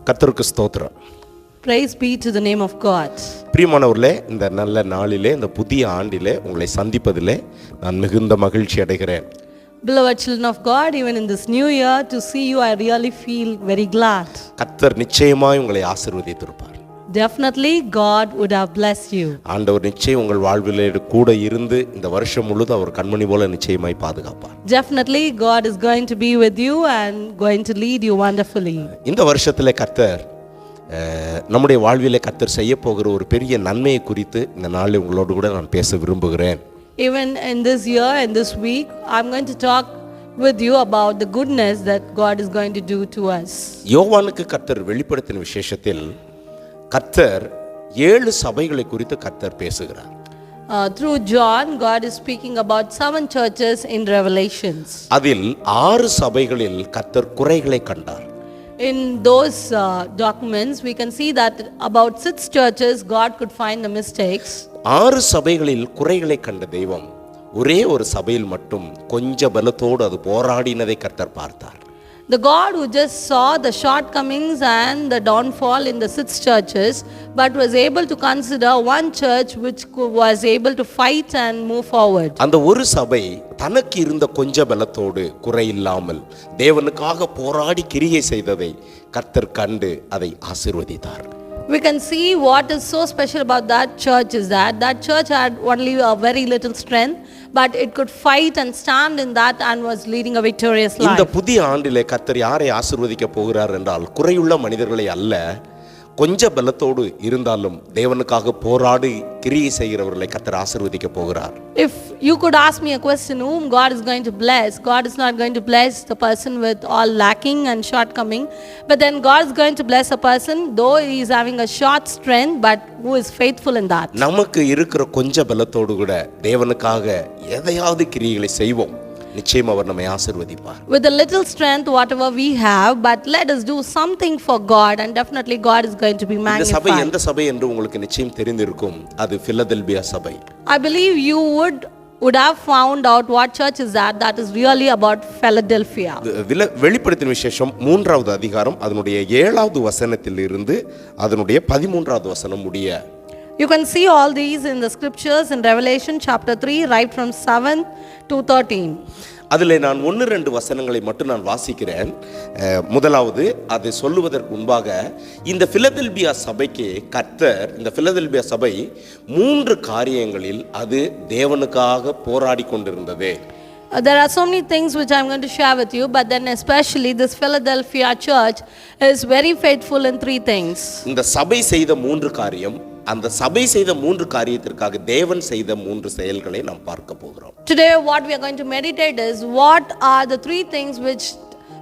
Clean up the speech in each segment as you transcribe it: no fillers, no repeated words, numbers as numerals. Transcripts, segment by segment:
கர்த்தருக்கு ஸ்தோத்திரம். Praise be to the name of God. பிரியமானவர்களே, இந்த நல்ல நாளிலே, இந்த புதிய ஆண்டிலே உங்களை சந்திப்பதிலே நான் மிகுந்த மகிழ்ச்சி அடைகிறேன். Beloved children of God, even in this new year, to see you, I really feel very glad. கர்த்தர் நிச்சயமாய் உங்களை ஆசீர்வதித்திருப்பார். Definitely, God would have blessed you. ஆண்டவர் நிச்சயம் உங்கள் வாழ்விலே கூட இருந்து இந்த வருஷம் முழுதும் அவர் கண்மணி போல நிச்சயமாய் பாதுகாப்பார். Definitely, God is going to be with you and going to lead you wonderfully. இந்த வருஷத்திலே கர்த்தர் நம்முடைய வாழ்விலே கர்த்தர் செய்ய போகிற ஒரு பெரிய நன்மையை குறித்து இந்த நாளில் உங்களோடு கூட நான் பேச விரும்புகிறேன். Even in this year and this week, I'm going to talk with you about the goodness that God is going to do to us. யோவானுக்கு கர்த்தர் வெளிப்படுத்தின விசேஷத்தில் கர்த்தர் 7 சபைகளை குறித்து கர்த்தர் பேசுகிறார். Through John, God is speaking about 7 churches in Revelations. அதில் 6 சபைகளில் கர்த்தர் குறைகளை கண்டார். In those documents, we can see that about 6 churches, God could find the mistakes. 6 சபைகளில் குறைகளை கண்ட தெய்வம் ஒரே ஒரு சபையில் மட்டும் கொஞ்ச பலத்தோடு அது போராடினதை கர்த்தர் பார்த்தார். The God who just saw the shortcomings and the downfall in the 6 churches, but was able to consider one church which was able to fight and move forward. அந்த ஒரு சபை தனக்கு இருந்த கொஞ்ச பலத்தோடு குறை இல்லாமல் தேவனுக்காக போராடி கிரியை செய்ததை கர்த்தர் கண்டு அதை ஆசீர்வதித்தார். We can see what is so special about that church is that church had only a very little strength, but it could fight and stand in that and was leading a victorious life. இந்த புதிய ஆண்டிலே கர்த்தர் யாரை ஆசீர்வதிக்க போகிறார் என்றால் குறையுள்ள மனிதர்களை அல்ல, கொஞ்ச பலத்தோடு இருந்தாலும் தேவனுக்காக போராடி கிரியை செய்கிறவர்களை கர்த்தர் ஆசீர்வதிக்க போகிறார். If you could ask me a question, whom God is going to bless, God is not going to bless the person with all lacking and shortcoming, but then God is going to bless a person though he is having a short strength, but who is faithful in that. நமக்கு இருக்கிற கொஞ்ச பலத்தோடு கூட தேவனுக்காக எதையாவது கிரியைகளை செய்வோம், நிச்சயம் அவர் நம்மை ஆசீர்வதிப்பார். With a little strength whatever we have, but let us do something for God and definitely God is going to be இந்த சபை magnified. எந்த சபை என்று உங்களுக்கு நிச்சயம் தெரிந்திருக்கும். அது பிலதெல்பியா சபை. I believe you would have found out what church is that is really about Philadelphia. வெளிப்படுத்தின விசேஷம் 3வது அதிகாரம் அதனுடைய 7வது வசனத்தில் இருந்து அதனுடைய 13வது வசனம் முடிய. You can see all these in the scriptures in Revelation chapter 3 right from 7 to 13. அதில் நான் 1-2 வசனங்களை மட்டும் நான் வாசிக்கிறேன். முதலாவது அதை சொல்லுவதற்கு முன்பாக இந்த பிலதெல்பியா சபைக்கு கர்த்தர், இந்த பிலதெல்பியா சபை 3 காரியங்களில் அது தேவனுக்காக போராடி கொண்டிருந்தது. There are so many things which I'm going to share with you, but then especially this Philadelphia church is very faithful in 3 things. இந்த சபை செய்த 3 காரியம், அந்த சபை செய்த 3 காரியத்திற்காக தேவன் செய்த 3 செயல்களை நாம் பார்க்க போகிறோம். Today what we are going to meditate is what are the 3 things which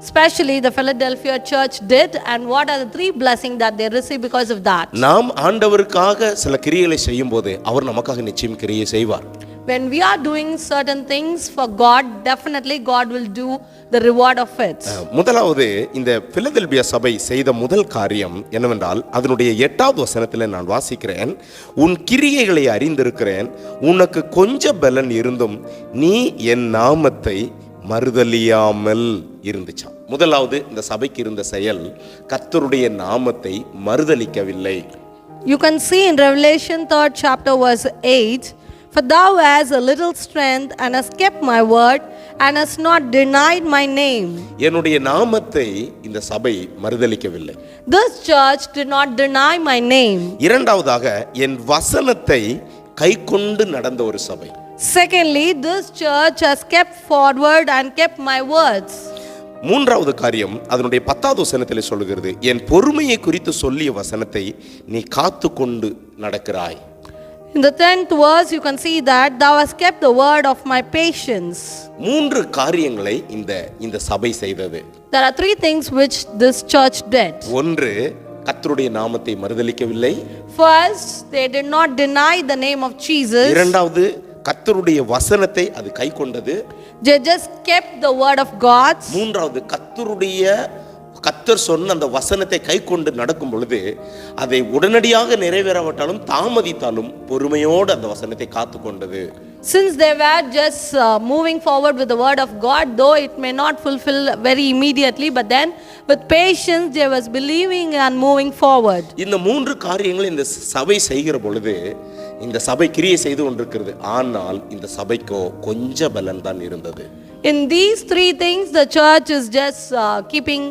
especially the Philadelphia church did and what are the 3 blessings that they received because of that. நாம் ஆண்டவருக்காக சில கிரியைகளை செய்யும்போது அவர் நமக்காக நிச்சயம் கிரியை செய்வார். When we are doing certain things for God, definitely God will do the reward of it. முதலாவது இந்த பிலதெல்பியா சபை செய்த முதல் காரியம் என்னவென்றால் அதனுடைய 8வது வசனத்தில் நான் வாசிக்கிறேன். உன் கிரியைகளை அறிந்திருக்கிறேன், உனக்கு கொஞ்ச பலன் இருந்தும் நீ என் நாமத்தை மறுதலியாமல் இருந்துச்சாம். முதலாவது இந்த சபைக்கு இருந்த செயல், கர்த்தருடைய நாமத்தை மறுதலிக்கவில்லை. You can see in Revelation 3rd chapter verse 8, for thou hast a little strength and hast kept my word and hast not denied my name. என்னுடைய நாமத்தை இந்த சபை மறுதலிக்கவில்லை. This church did not deny my name. இரண்டாவதாக என் வசனத்தை கைக்கொண்டு நடந்த ஒரு சபை. Secondly, this church has kept forward and kept my words. மூன்றாவது காரியம் அதனுடைய 10வது வசனத்தில் சொல்லுகிறது, என் பொறுமையை குறித்து சொல்லிய வசனத்தை நீ காத்து கொண்டு நடக்கிறாய். In the 10th verse you can see that thou hast kept the word of my patience. 3 காரியங்களை இந்த சபை செய்தது. There are 3 things which this church did. ஒன்று, கர்த்தருடைய நாமத்தை மறுதலிக்கவில்லை. First, they did not deny the name of Jesus. இரண்டாவது, கர்த்தருடைய வசனத்தை அது கைக்கொண்டது. They just kept the word of God. மூன்றாவது, கர்த்தர் சொன்ன அந்த வசனத்தை கைக்கொண்டு நடக்கும் பொழுது அதை உடனடியாக நிறைவேறாவிட்டாலும் தாமதித்தாலும் பொறுமையோடு அந்த வசனத்தை காத்து கொண்டது. Since they were just moving forward with the word of God, though it may not fulfill very immediately, but then with patience they was believing and moving forward. இந்த மூன்று காரியங்களை இந்த சபை செய்கிற பொழுது இந்த சபை கிரியை செய்து கொண்டிருக்கிறது. ஆனால் இந்த சபைக்கோ கொஞ்ச பலன் தான் இருந்தது. In these three things, the church is just keeping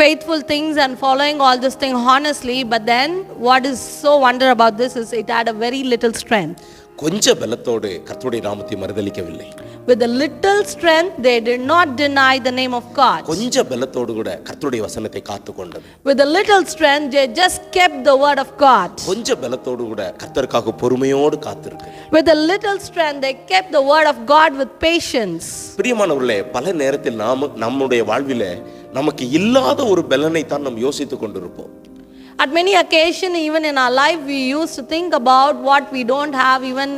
faithful things and following all this thing honestly. But then, what is so wonder about this is it had a very little strength. கொஞ்ச பலத்தோடு கர்த்தருடைய நாமத்தை மறுதலிக்கவில்லை. With a little strength, they did not deny the name of God. கொஞ்ச பலத்தோடு கூட கர்த்தருடைய வசனத்தை காத்துக்கொண்டது. With a little strength, they just kept the word of God. கொஞ்ச பலத்தோடு கூட கர்த்தருக்காக பொறுமையோடு காத்திருக்கு. With a little strength, they kept the word of God with patience. பிரியமானவர்களே, பல நேரத்தில் நம்முடைய வாழ்விலே நமக்கு இல்லாத ஒரு பலனை தான் நாம் யோசித்துக் கொண்டிருப்போம். At many occasions, even in our life, we used to think about what we don't have, even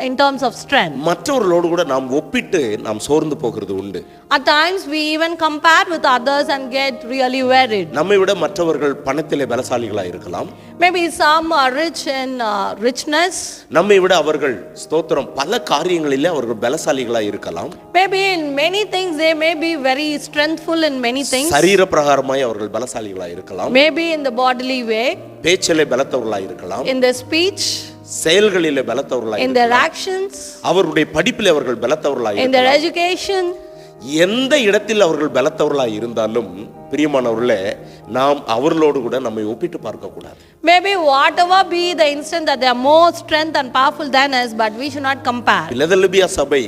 in terms of strength. மற்றவர்களோடு கூட நாம் ஒப்பிட்டு நாம் சோர்ந்து போகிறது உண்டு. At times, we even compare with others and get really worried. நம்மை விட மற்றவர்கள் பணத்திலே பலசாலிகளாக இருக்கலாம். Maybe some are rich in richness. நம்மை விட அவர்கள் ஸ்தோத்திரம் பல காரியங்களிலே அவர்கள் பலசாலிகளாக இருக்கலாம். Maybe in many things they may be very strengthful in many things. சரீர பிரகாரமாய் அவர்கள் பலசாலிகளாக இருக்கலாம். Maybe in the bodily way. பேச்சிலே பலத்தவர்களாக இருக்கலாம். In their speech. செயல்களிலே பலத்தவர்களாக in their actions. அவருடைய படிப்பிலே அவர்கள் பலத்தவர்களாக in their education. எந்த இடத்தில் அவர்கள் பலத்தவர்களாக இருந்தாலும் பிரியமானவர்களே, நாம் அவர்களோடு கூட நம்மை ஒப்பிட்டு பார்க்க கூடாது. Maybe whatever be the instant that they are more strength and powerful than us, but we should not compare. Philadelphia சபை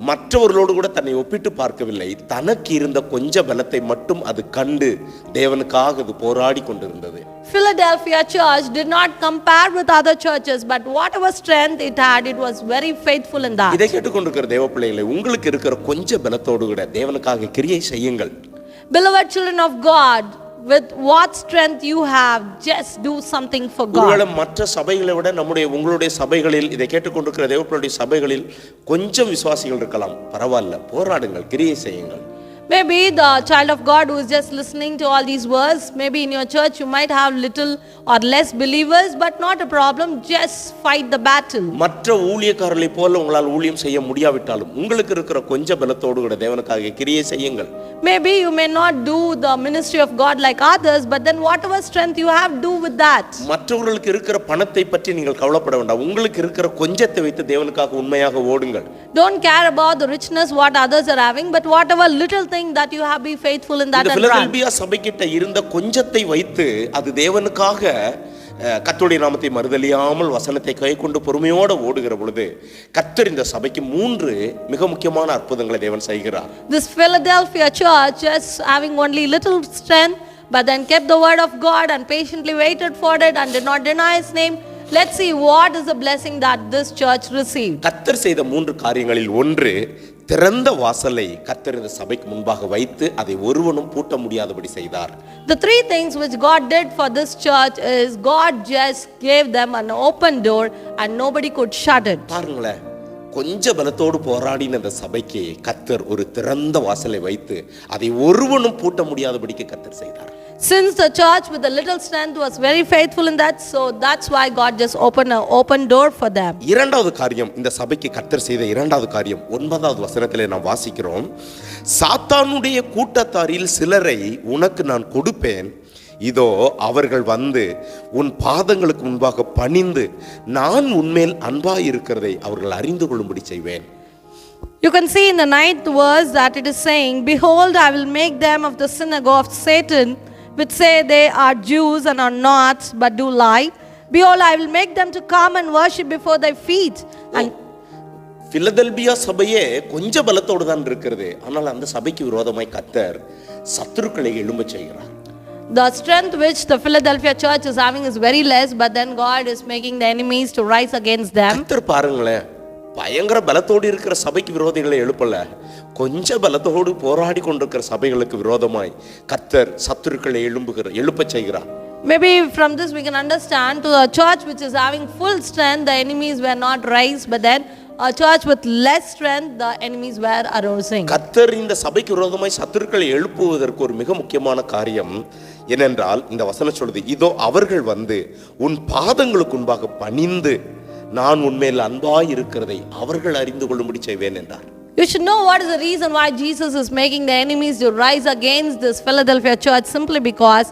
மற்றவர்களோடு கூட தன்னை ஒப்பிட்டு பார்க்கவில்லை. தனக்கு இருந்த கொஞ்ச பலத்தை மட்டும் அது கண்டு தேவனுக்காக அது போராடி கொண்டிருந்தது. Philadelphia church did not compare with other churches, but whatever strength it had, it was very faithful in that. இதை கேட்டுக்கொண்டிருக்கிற தேவ பிள்ளைகளே, உங்களுக்கு இருக்கிற கொஞ்ச பலத்தோடு கூட தேவனுக்காக கிரியை செய்யுங்கள். Beloved children of God, with what strength you have, just do something for God. ஒருவேளை மற்ற சபைகளை விட உங்களுடைய சபைகளில் இதை கேட்டுக்கொண்டிருக்கிற தேவ பிள்ளைகளுடைய சபைகளில் கொஞ்சம் விசுவாசிகள் இருக்கலாம். பரவாயில்ல, போராடுங்கள், கிரியை செய்யுங்கள். Maybe the child of God who is just listening to all these words, maybe in your church you might have little or less believers, but not a problem, just fight the battle. மற்ற ஊழியக்காரர்களை போல உங்களால் ஊழியம் செய்ய முடியாவிட்டாலும் உங்களுக்கு இருக்கிற கொஞ்ச பலத்தோடு கூட தேவனுக்காக கிரியை செய்யுங்கள். Maybe you may not do the ministry of God like others, but then whatever strength you have, do with that. மற்றவர்களுக்கு இருக்கிற பணத்தை பற்றி நீங்கள் கவலைப்பட வேண்டாம். உங்களுக்கு இருக்கிற கொஞ்சத்தை வைத்து தேவனுக்காக உண்மையாக ஓடுங்கள். Don't care about the richness what others are having, but whatever little thing that you have, be faithful in that and run. Philadelphia சபைக்கிட்ட இருந்த கொஞ்சத்தை வைத்து அது தேவனுக்காக கர்த்தருடைய நாமத்தை மறுதலியாமல் வசனத்தை கைக்கொண்டு பொறுமையோடு ஓடுகிற பொழுது கர்த்தர் இந்த சபைக்கு 3 மிக முக்கியமான அற்புதங்களை தேவன் செய்கிறார். This Philadelphia church is having only little strength, but then kept the word of God and patiently waited for it and did not deny his name. Let's see what is the blessing that this church received. கர்த்தர் செய்த 3 காரியங்களில் ஒன்று, திறந்த வாசலை கர்த்தர் இந்த சபைக்கு முன்பாக வைத்து அதை ஒருவனும் பூட்ட முடியாதபடி செய்தார். The 3 things which God did for this church is God just gave them an open door and nobody could shut it. பாருங்களேன், கொஞ்ச பலத்தோடு போராடின இந்த சபைக்கு கர்த்தர் ஒரு திறந்த வாசலை வைத்து அதை ஒருவனும் பூட்ட முடியாதபடிக்கு கர்த்தர் செய்தார். Since the church with a little strength was very faithful in that, so that's why God just opened an open door for them. இரண்டாவது காரியம், இந்த சபைக்கு கர்த்தர் செய்த இரண்டாவது காரியம் 9வது வசனத்திலே நாம் வாசிக்கிறோம். சாத்தானுடைய கூட்டத்தாரில் சிலரை உனக்கு நான் கொடுப்பேன், இதோ அவர்கள் வந்து உன் பாதங்களுக்கு முன்பாக பணிந்து நான் உன்மேல் அன்பாயிருக்கிறதை அவர்கள் அறிந்து கொள்ளும்படி செய்வேன். You can see in the 9th verse that it is saying, behold, I will make them of the synagogue of Satan, which say they are Jews and are not, but do lie. Behold, I will make them to come and worship before thy feet. And Philadelphia சபையே கொஞ்ச பலத்தோடு தான் இருக்கிறது. ஆனால் அந்த சபைக்கு விரோதமாய் கர்த்தர் சத்துருக்களை எழும்ப செய்கிறார். The strength which the Philadelphia church is having is very less, but then God is making the enemies to rise against them. கர்த்தர் பாருங்களேன், பயங்கர பலத்தோடு இருக்கிற சபைக்கு விரோதிகளை எழுப்பல, கொஞ்ச பலத்தோடு போராடி கொண்டிருக்கிற சபைகளுக்கு விரோதமாய் கர்த்தர் சத்துருக்களை எழுப்ப செய்கிறார். Maybe from this we can understand, to a church which is having full strength, the enemies were not raised, but then a church with less strength, the enemies were arising. கர்த்தர் இந்த சபைக்கு விரோதமாய் சத்துருக்களை எழுப்புவதற்கு ஒரு மிக முக்கியமான காரியம் என்னென்றால், இந்த வசனம் சொல்லுது, இதோ அவர்கள் வந்து உன் பாதங்களுக்கு முன்பாக பணிந்து நான் உன்மேல் அன்பாய் இருக்கிறதை அவர்கள் அறிந்து கொள்ளும்படி செய்வேன் என்றார். You should know what is the reason why Jesus is making the enemies to rise against this Philadelphia church, simply because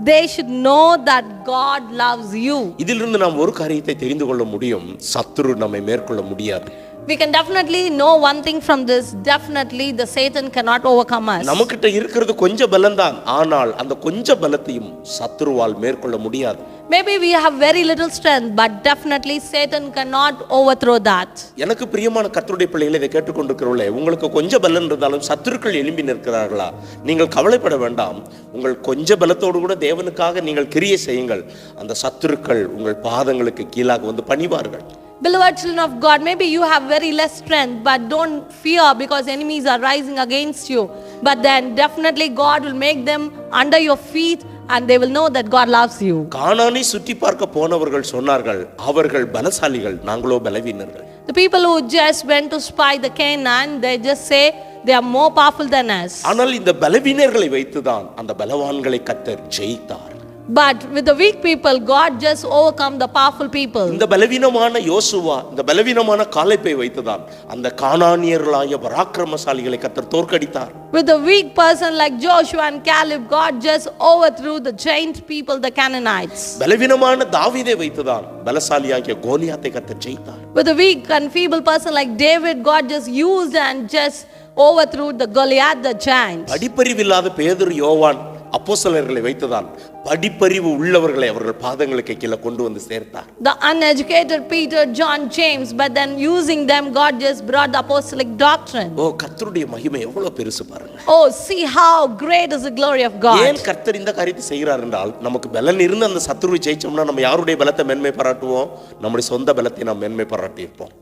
they should know that God loves you. இதிலிருந்து நாம் ஒரு காரியத்தை தெரிந்து கொள்ள முடியும், சத்துரு நம்மை மேற்கொள்ள முடியாது. We can definitely know one thing from this: definitely the Satan cannot overcome us. நமக்கிட்ட இருக்கிறது கொஞ்சம் பலம்தான், ஆனால் அந்த கொஞ்ச பலத்தையும் சத்துருவால் மேற்கொள்ள முடியாது. Maybe we have very little strength, but definitely Satan cannot overthrow that. எனக்கு பிரியமான கர்த்தருடைய பிள்ளைகளை இதை கேட்டுக்கொண்டிருக்கிறவர்களே, உங்களுக்கு கொஞ்சம் பலன் இருந்தாலும் சத்துருக்கள் எழும்பி நிற்கிறார்களா? நீங்கள் கவலைப்பட வேண்டாம். உங்கள் கொஞ்ச பலத்தோடு கூட தேவனுக்காக நீங்கள் கிரியை செய்யுங்கள். அந்த சத்துருக்கள் உங்கள் பாதங்களுக்கு கீழாக வந்து பணிவார்கள். Beloved children of God, maybe you have very less strength, but don't fear because enemies are rising against you. But then definitely God will make them under your feet and they will know that God loves you. கானானை சுற்றி பார்க்க போனவர்கள் சொன்னார்கள், அவர்கள் பலசாலிகள், நாங்களோ பலவீனர்கள். The people who just went to spy the Canaan, they just say they are more powerful than us. ஆனால் இந்த பலவீனர்களை வைத்துதான் அந்த பலவான்களை கர்த்தர் ஜெயித்தார். But with the weak people, God just overcome the powerful people. இந்த பலவீனமான யோசுவா, இந்த பலவீனமான காலேப்பை வைத்துதான் அந்த கானானியர்களாய பராக்கிரமசாலிகளை கர்த்தர் தோற்கடித்தார். With a weak person like Joshua and Caleb, God just overthrew the giant people, the Canaanites. பலவீனமான தாவீதை வைத்துதான் பலசாலியாகிய கோலியாத்தை கர்த்தர் ஜெயித்தார். With a weak and feeble person like David, God just used and just overthrew the Goliath, the giant. படிப்பறிவில்லாத பேதுரு, யோவான், அப்போஸ்தலர்களை வைத்துதான் படிப்பறிவு உள்ளவர்களை அவர்கள் பாதங்களுக்கு கீழே கொண்டு வந்து சேர்த்தார். The uneducated Peter, John, James, but then using them, God just brought the apostolic doctrine. ஓ, கர்த்தருடைய மகிமை எவ்வளவு பெருசு பாருங்க. Oh, see how great is the glory of God. ஏன் கர்த்தர் இந்த காரியத்தை செய்கிறார் என்றால், நமக்கு பலன் இருந்து அந்த சத்துருவை ஜெயிச்சோம்னா நம்ம யாருடைய பலத்தை மேன்மை பாராட்டுவோம்? நம்முடைய சொந்த பலத்தை நாம் மேன்மை பாராட்டி இருப்போம்.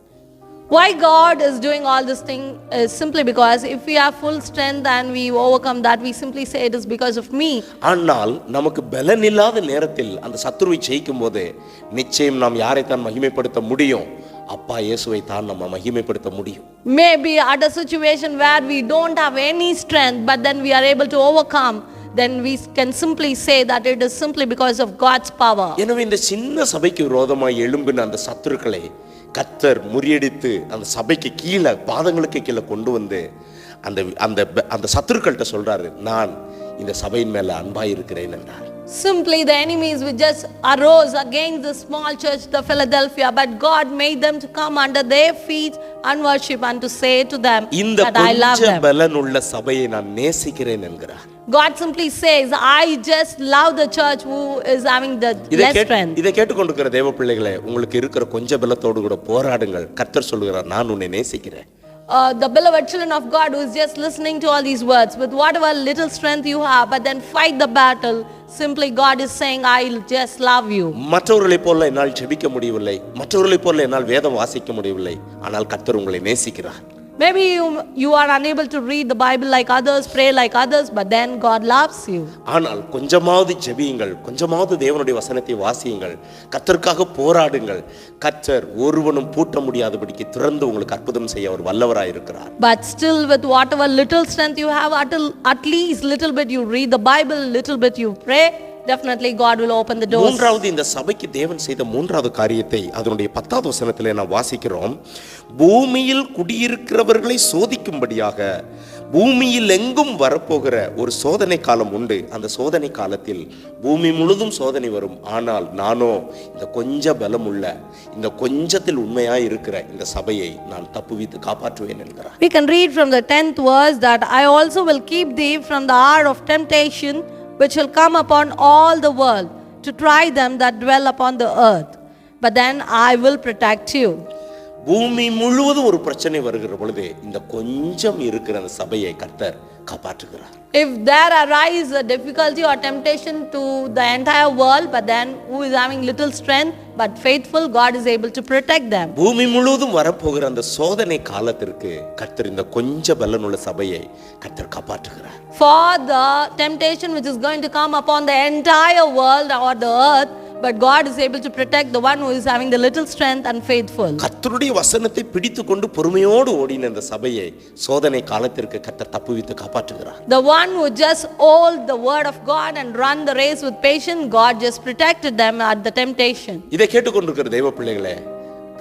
Why God is doing all this thing is simply because if we have full strength and we overcome that, we simply say it is because of me. ஆனால் நமக்கு பலன் இல்லாத நேரத்தில் அந்த சத்துருவை ஜெயிக்கும் போது நிச்சயம் நாம் யாரை தான் மகிமைப்படுத்த முடியும்? அப்பா இயேசுவை தான் நம்ம மகிமைப்படுத்த முடியும். Maybe at a situation where we don't have any strength, but then we are able to overcome, then we can simply say that it is simply because of God's power. எனவே இந்த சின்ன சபைக்கு விரோதமாய் எழும்பின அந்த சத்துருக்களை கர்த்தர் முறியடித்து அந்த சபைக்கு கீழே பாதங்களுக்கு கீழே கொண்டு வந்து அந்த அந்த அந்த சத்துருக்கள்கிட்ட சொல்றாரு, நான் இந்த சபையின் மேல அன்பாய் இருக்கிறேன் என்றார். Simply the enemies which just arose against the small church, the Philadelphia, but God made them to come under their feet and worship and to say to them that I love இந்த them. பலனுள்ள சபையை நான் நேசிக்கிறேன் என்கிறார். God simply says, I just love the church who is having the less strength. இதை கேட்டுக்கொண்டிருக்கிற தேவ பிள்ளைகளே, உங்களுக்கு இருக்கிற கொஞ்ச பலத்தோடு கூட போராடுங்கள். கர்த்தர் சொல்லுகிறார், நான் உன்னை நேசிக்கிறேன். The beloved children of God who is just listening to all these words, with whatever little strength you have, but then fight the battle. Simply God is saying, I'll just love you. மற்றவர்களைப் போல என்னால் ஜெபிக்க முடியவில்லை, மற்றவர்களைப் போல என்னால் வேதம் வாசிக்க முடியவில்லை, ஆனால் கர்த்தர் உங்களை நேசிக்கிறார். Maybe you are unable to read the Bible like others, pray like others, but then God loves you. ஆனால் கொஞ்சமாவது ஜெபியுங்கள், கொஞ்சமாவது தேவனுடைய வசனத்தை வாசியுங்கள், கர்த்தருக்காக போராடுங்கள். கர்த்தர் ஒருவனும் பூட்ட முடியாதபடிக்கு திறந்து உங்களுக்கு அற்புதம் செய்ய அவர் வல்லவராய் இருக்கிறார். But still with whatever little strength you have, at least little bit you read the Bible, little bit you pray, definitely God will open the doors. மூன்றாவது, இந்த சபைக்கு தேவன் செய்த மூன்றாவது காரியத்தை அதனுடைய 10வது வசனத்திலே நாம் வாசிக்கிறோம். பூமியில் குடியிருக்கிறவர்களை சோதிக்கும்படியாக பூமியில் எங்கும் வரப்போகிற ஒரு சோதனை காலம் உண்டு. அந்த சோதனை காலத்தில் பூமி முழுதும் சோதனை வரும். ஆனால் நானோ இந்த கொஞ்ச பலம் உள்ள, இந்த கொஞ்சத்தில் உண்மையாய் இருக்கிற இந்த சபையை நான் தப்புவித்து காப்பாற்றுவேன் என்கிறார். We can read from the 10th verse that I also will keep thee from the hour of temptation which will come upon all the world to try them that dwell upon the earth. But then I will protect you. பூமி முழுவதும் ஒரு பிரச்சனை வருகிற பொழுது இந்த கொஞ்சம் இருக்கிற அந்த சபையை கர்த்தர் காப்பாற்றுகிறார். If there arise a difficulty or temptation to the entire world, but then who is having little strength but faithful, God is able to protect them. பூமி முழுவதும் வரப்போகிற அந்த சோதனை காலத்திற்கு கர்த்தர் இந்த கொஞ்ச பலனுள்ள சபையை கர்த்தர் காப்பாற்றுகிறார். For the temptation which is going to come upon the entire world or the earth, but God is able to protect the one who is having the little strength and faithful. கர்த்தருடைய வசனத்தை பிடித்துக்கொண்டு பொறுமையோடு ஓடின அந்த சபையை சோதனை காலத்திற்கு கர்த்தர் தப்புவித்து காப்பாற்றுகிறார். The one who just hold the word of God and run the race with patience, God just protected them at the temptation. இதை கேட்டுக்கொண்டிருக்கிற தேவ பிள்ளைகளே,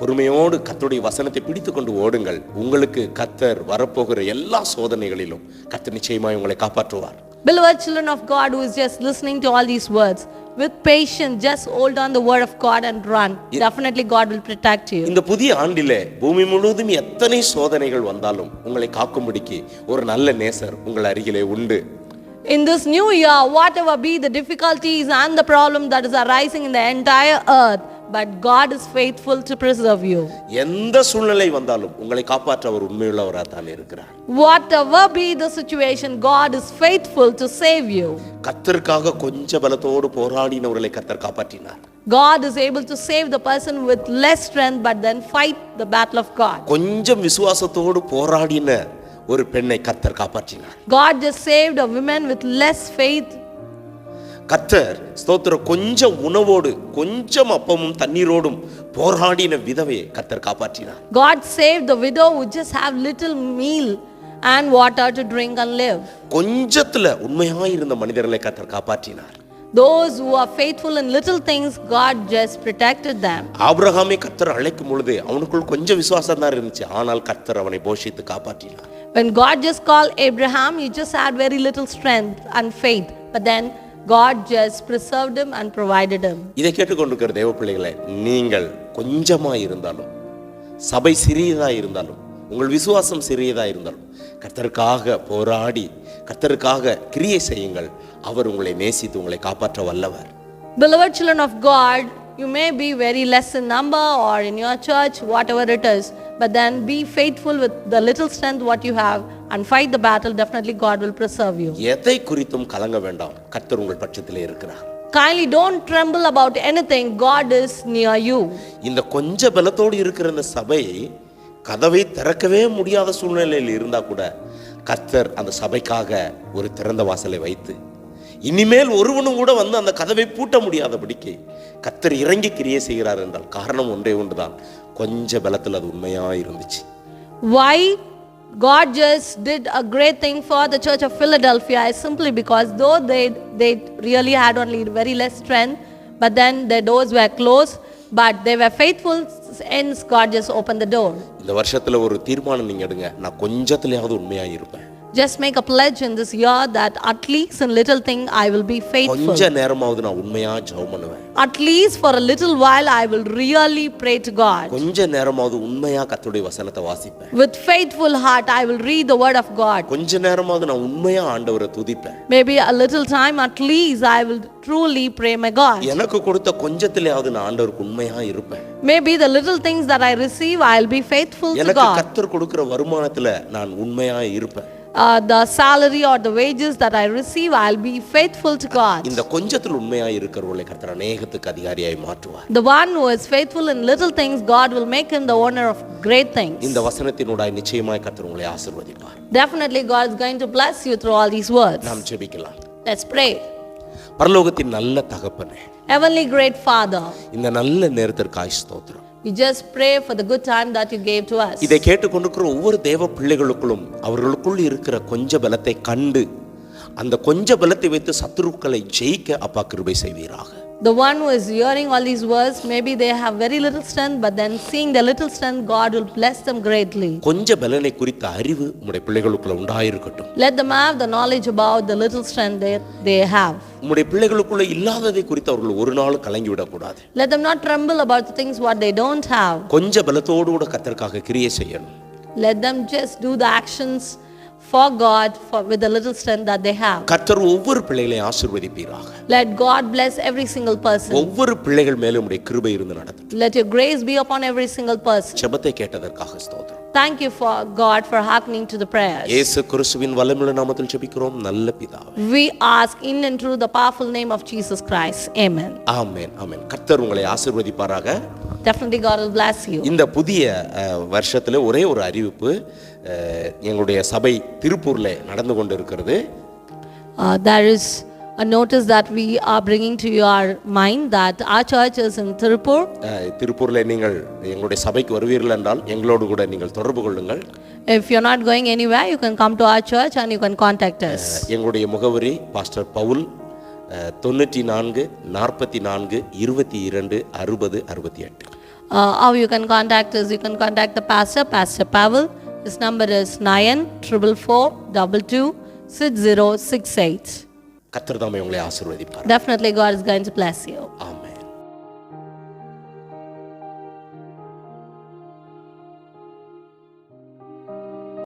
பொறுமையோடு கர்த்தருடைய வசனத்தை பிடித்து கொண்டு ஓடுங்கள். உங்களுக்கு கர்த்தர் வரப்போகிற எல்லா சோதனைகளிலும் கர்த்தர் நிச்சயமாய் உங்களை காப்பாற்றுவார். Beloved children of God who is just listening to all these words, with patience, just hold on the word of God and run. Definitely God will protect you. இந்த புதிய ஆண்டிலே பூமி முழுவதும் எத்தனை சோதனைகள் வந்தாலும் உங்களை காக்கும்படிக்கு ஒரு நல்ல நேசர் உங்கள் அருகிலே உண்டு. In this new year, whatever be the difficulties and the problem that is arising in the entire earth, but God is faithful to preserve you. எந்த சூழ்நிலை வந்தாலும் உங்களை காப்பாற்ற அவர் உண்மையுள்ளவராக தான் இருக்கிறார். Whatever be the situation, God is faithful to save you. கர்த்தருக்காக கொஞ்ச பலத்தோடு போராடினவர்களை கர்த்தர் காப்பாற்றினார். God is able to save the person with less strength, but then fight the battle of God. கொஞ்சம் விசுவாசத்தோடு போராடின ஒரு பெண்ணை கர்த்தர் காப்பாற்றினார். God just saved a woman with less faith. கர்த்தர் ஸ்தோத்திரம் கொஞ்சம் உணவோடு கொஞ்சம் அப்பமும் தண்ணீரோடும் போராடின விதவையை கர்த்தர் காப்பாற்றினார். God saved the widow who just have little meal and water to drink and live. கொஞ்சத்துல உண்மையாய் இருந்த மனிதர்களை கர்த்தர் காப்பாற்றினார். Those who are faithful in little things, God just protected them. ஆபிரகாமை கர்த்தர் அழைக்கும் பொழுது அவனுக்குள் கொஞ்சம் விசுவாசம் தான் இருந்துச்சு. ஆனால் கர்த்தர் அவனை போஷித்து காப்பாற்றினார். When God just called Abraham, he just had very little strength and faith, but then God just preserved him and provided him. இதை கேட்டுக்கொண்டிருக்கிற தேவ பிள்ளைகளே, நீங்கள் கொஞ்சமா இருந்தாலும், சபை சிறியதா இருந்தாலும், உங்கள் விசுவாசம் சிறியதா இருந்தாலும், கர்த்தருக்காக போராடி கர்த்தருக்காக கிரியை செய்யுங்கள். அவர் உங்களை நேசித்து உங்களை காப்பாற்ற வல்லவர். Beloved children of God, you may be very less in number or in your church, whatever it is, but then be faithful with the little strength what you have and fight the battle. Definitely God will preserve you. எதை குறித்தும் கலங்க வேண்டாம். கர்த்தர் உங்கள் பட்சத்திலே இருக்கிறார். Kindly don't tremble about anything. God is near you. இந்த கொஞ்ச பலத்தோடு இருக்கிற இந்த சபை கதவை திறக்கவே முடியாத சூழ்நிலையில் இருந்தா கூட கர்த்தர் அந்த சபைக்காக ஒரு திறந்த வாசலை வைத்து இனிமேல் ஒருவனும் கூட வந்து அந்த கதவை பூட்ட முடியாதபடிக்கு கர்த்தர் இறங்கி கிரியை செய்கிறார் என்றால் காரணம் ஒன்றே ஒன்றுதான், கொஞ்ச பலத்தில் அது உண்மையா இருந்துச்சு. Why God just did a great thing for the church of Philadelphia is simply because though they really had only very less strength, but then their doors were closed, but they were faithful, hence God just opened the door. இந்த வருஷத்துல ஒரு தீர்மானம் நீங்க எடுங்க, நான் கொஞ்சத்திலேயாவது உண்மையா இருப்பேன். Just make a pledge in this year that at least in little thing I will be faithful. கொஞ்ச நேரமாவது நான் உண்மையா ஜெபம் பண்ணுவேன். At least for a little while I will really pray to God. கொஞ்ச நேரமாவது உண்மையா கர்த்தருடைய வசனத்தை வாசிப்பேன். With faithful heart I will read the word of God. கொஞ்ச நேரமாவது நான் உண்மையா ஆண்டவரை துதிப்பேன். Maybe a little time at least I will truly pray my God. எனக்கு கொடுத்த கொஞ்சத்திலேயாவது நான் ஆண்டவருக்கு உண்மையா இருப்பேன். Maybe the little things that I receive I'll be faithful to எனக்கு God. கர்த்தர் கொடுக்கிற வருமானத்துல நான் உண்மையா இருப்பேன். The salary or the wages that I receive, I'll be faithful to God. இந்த கொஞ்சத்தில் உண்மையா இருக்கிறவர்களை கர்த்தர் அநேகத்துக்கு அதிகாரியாய் மாற்றுவார். The one who is faithful in little things, God will make him the owner of great things. இந்த வசனத்தினூடாய் நிச்சயமாய் கர்த்தர் உங்களை ஆசீர்வதிப்பார். Definitely God is going to bless you through all these words. நாம் ஜெபிக்கலாம். Let's pray. பரலோகத்தின் நல்ல தகப்பனே, Heavenly great Father, இந்த நல்ல நேரத்திற்காய் ஸ்தோத்திரம். we just pray for the good time that you gave to us. இதை கேட்டுக்கொண்டிருக்கிற ஒவ்வொரு தேவ பிள்ளைகளுக்குள்ளும் அவர்களுக்குள் இருக்கிற கொஞ்ச பலத்தை கண்டு அந்த கொஞ்ச பலத்தை வைத்து சத்துருக்களை ஜெயிக்க அப்பா கிருபை செய்வீராக. The one who is hearing all these words, maybe they have very little strength, but then seeing the little strength, God will bless them greatly. கொஞ்ச பலனை குறித்த அறிவு உம்முடைய பிள்ளைகளுக்குள்ள உண்டாயிருக்கட்டும். Let them have the knowledge about the little strength they have. உம்முடைய பிள்ளைகளுக்குள்ள இல்லாததை குறித்து அவர்கள் ஒரு நாள் கலங்கி விடக்கூடாது. Let them not tremble about the things what they don't have. கொஞ்ச பலத்தோடு கூட கர்த்தருக்காக கிரியை செய்யணும். Let them just do the actions for God with the little strength that they have. கர்த்தர் ஒவ்வொரு பிள்ளைகளையும் ஆசீர்வதிப்பீராக. Let God bless every single person. ஒவ்வொரு பிள்ளைகள் மேலும் உம்முடைய கிருபை இருந்து நடத்தட்டும். Let your grace be upon every single person. ஜெபத்தை கேட்டதற்காக ஸ்தோத்திரம். Thank you for God for hearkening to the prayers. இயேசு கிறிஸ்துவின் வல்லமையுள்ள நாமத்தில் ஜெபிக்கிறோம் நல்ல பிதாவே. We ask in and through the powerful name of Jesus Christ. Amen. ஆமென் ஆமென். கர்த்தர் உங்களை ஆசீர்வதிப்பாராக. Definitely God will bless you. இந்த புதிய வருஷத்துல ஒரே ஒரு அறிவிப்பு, எங்களுடைய சபை திருப்பூர்ல நடந்து கொண்டு இருக்கிறது. There is a notice that we are bringing to your mind that our church is in Tirupur. திருப்பூர்ல நீங்கள் எங்களுடைய சபைக்கு வருவீர்கள் என்றால் எங்களோடு கூட நீங்கள் தொடர்பு கொள்ளுங்கள். If you're not going anywhere, you can come to our church and you can contact us. எங்களுடைய முகவரி pastor Pavul 94 44 22 60 68. How you can contact us? You can contact the pastor, Pastor Pavel. His number is 9444226068. கர்த்தர் தாமே உங்களை ஆசீர்வதிப்பார். Definitely God is going to bless you. Amen.